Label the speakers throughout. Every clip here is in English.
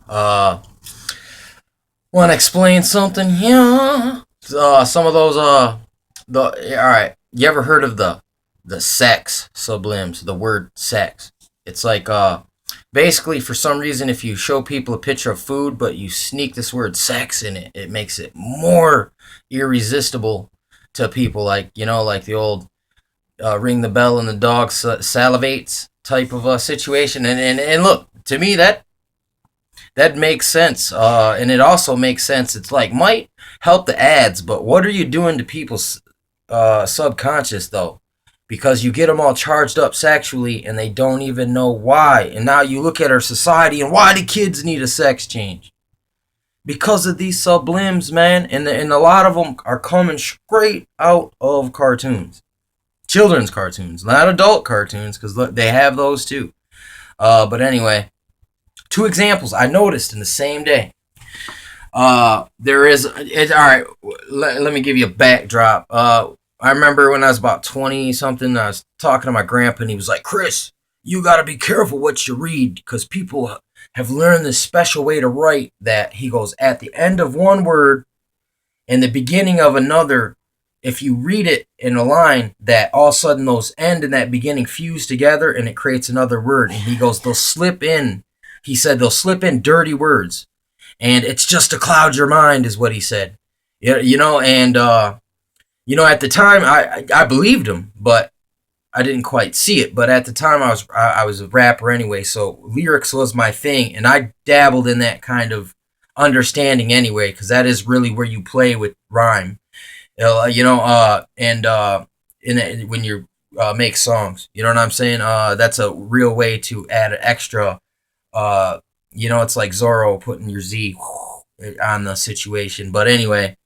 Speaker 1: Uh, Want to explain something here? Some of those all right. You ever heard of the sex sublims? The word sex. It's like basically for some reason if you show people a picture of food but you sneak this word sex in it, it makes it more irresistible to people. Like like the old ring the bell and the dog salivates type of situation. And look, to me that makes sense. And it also makes sense. It's like might help the ads, but what are you doing to people's subconscious though? Because you get them all charged up sexually and they don't even know why. And now you look at our society and why do kids need a sex change? Because of these sublims, man. And a lot of them are coming straight out of cartoons. Children's cartoons, not adult cartoons, because they have those too. But anyway, two examples I noticed in the same day. There is it. All right, let me give you a backdrop. I remember when I was about 20 something, I was talking to my grandpa, and he was like, "Chris, you got to be careful what you read because people have learned this special way to write that." He goes, at the end of one word and the beginning of another, if you read it in a line, that all of a sudden those end and that beginning fuse together and it creates another word. And he goes, they'll slip in. He said they'll slip in dirty words, and it's just to cloud your mind, is what he said. Yeah, and at the time I believed him, but I didn't quite see it. But at the time I was a rapper anyway, so lyrics was my thing, and I dabbled in that kind of understanding anyway, because that is really where you play with rhyme. When you make songs, you know what I'm saying. That's a real way to add an extra. It's like Zorro putting your Z on the situation. But anyway,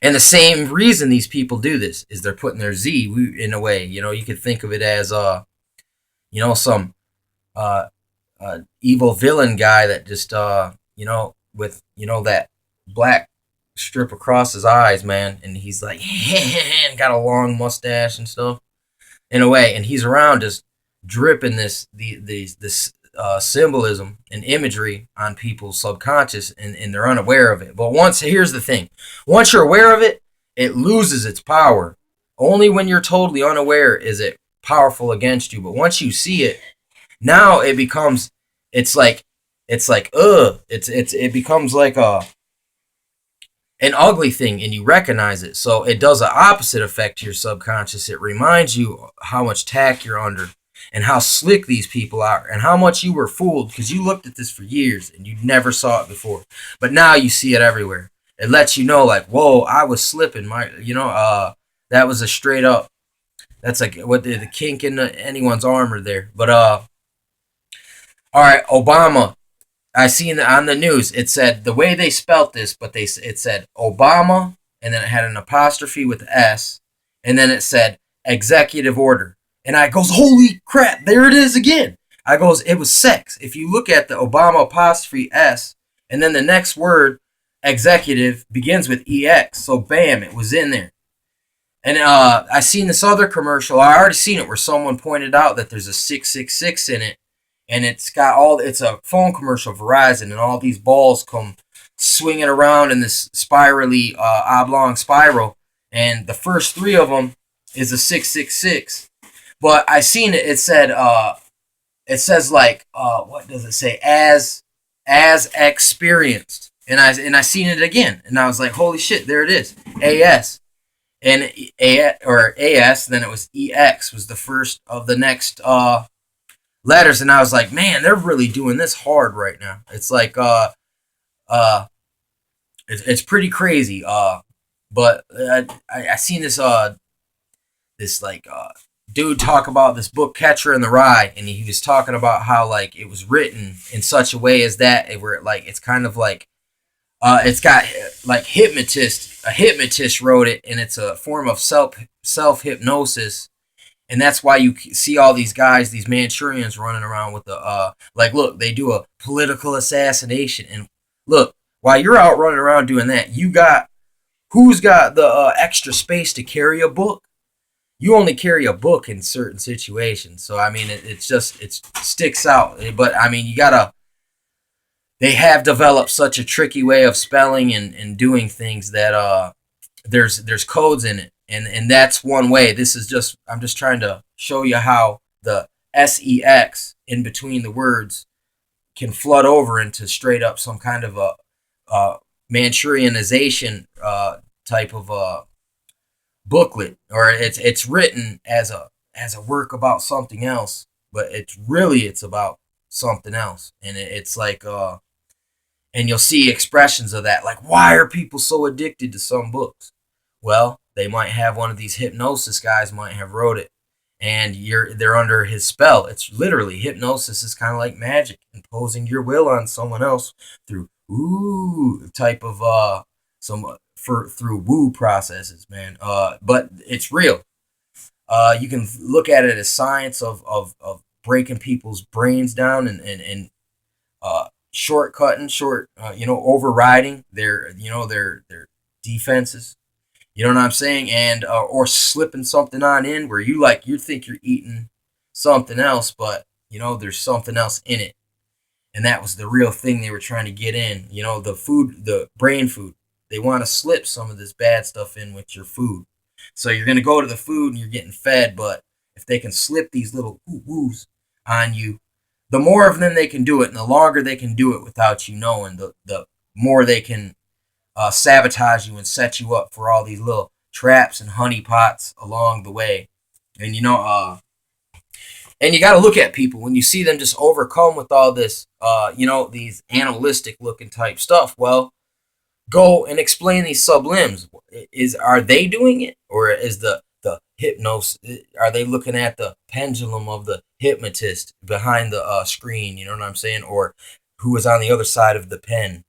Speaker 1: and the same reason these people do this is they're putting their Z in a way. You could think of it as some uh, evil villain guy that just with that black strip across his eyes, man, and he's like and got a long mustache and stuff in a way, and he's around just dripping this symbolism and imagery on people's subconscious, and they're unaware of it. But here's the thing: once you're aware of it, it loses its power. Only when you're totally unaware is it powerful against you. But once you see it, now it becomes it's like it becomes like an ugly thing, and you recognize it. So it does an opposite effect to your subconscious. It reminds you how much tack you're under and how slick these people are and how much you were fooled because you looked at this for years and you never saw it before. But now you see it everywhere. It lets you know, like, whoa, I was slipping. That was a straight up. That's like what the kink in anyone's armor there. But all right, Obama. I seen on the news. It said the way they spelt this, but it said Obama, and then it had an apostrophe with the S, and then it said executive order. And I goes, holy crap, there it is again. I goes, it was sex. If you look at the Obama apostrophe S, and then the next word, executive, begins with EX. So bam, it was in there. And I seen this other commercial. I already seen it where someone pointed out that there's a 666 in it, and it's a phone commercial, Verizon, and all these balls come swinging around in this spirally oblong spiral, and the first three of them is a 666. But I seen it. It says like what does it say? As experienced, and I seen it again, and I was like, holy shit, there it is, AS. And AS, then it was EX was the first of the next letters, and I was like, man, they're really doing this hard right now. It's like uh it's pretty crazy. But I seen this like dude talk about this book Catcher in the Rye, and he was talking about how like it was written in such a way as that where like it's kind of like it's got like a hypnotist wrote it, and it's a form of self hypnosis, and that's why you see all these guys, these Manchurians running around with the like, look, they do a political assassination, and look, while you're out running around doing that, who's got the extra space to carry a book? You only carry a book in certain situations, so I mean, it sticks out, but I mean, you gotta they have developed such a tricky way of spelling and doing things that there's codes in it, and that's one way. This is just I'm just trying to show you how the sex in between the words can flood over into straight up some kind of a Manchurianization type of booklet, or it's written as a work about something else, but it's about something else, and it's like and you'll see expressions of that, like why are people so addicted to some books? Well, they might have one of these hypnosis guys might have wrote it, and they're under his spell. It's literally hypnosis is kind of like magic, imposing your will on someone else through type of some for through woo processes, man. But it's real. You can look at it as science of breaking people's brains down and shortcutting, overriding their defenses. You know what I'm saying? And or slipping something on in where you think you're eating something else, but there's something else in it, and that was the real thing they were trying to get in. The food, the brain food. They want to slip some of this bad stuff in with your food. So you're gonna go to the food and you're getting fed, but if they can slip these little woos on you, the more of them they can do it, and the longer they can do it without you knowing, the more they can sabotage you and set you up for all these little traps and honeypots along the way. And and you got to look at people when you see them just overcome with all this, these animalistic looking type stuff. Well, go and explain these sublims. Are they doing it, or is the hypnos? Are they looking at the pendulum of the hypnotist behind the screen? You know what I'm saying, or who is on the other side of the pen?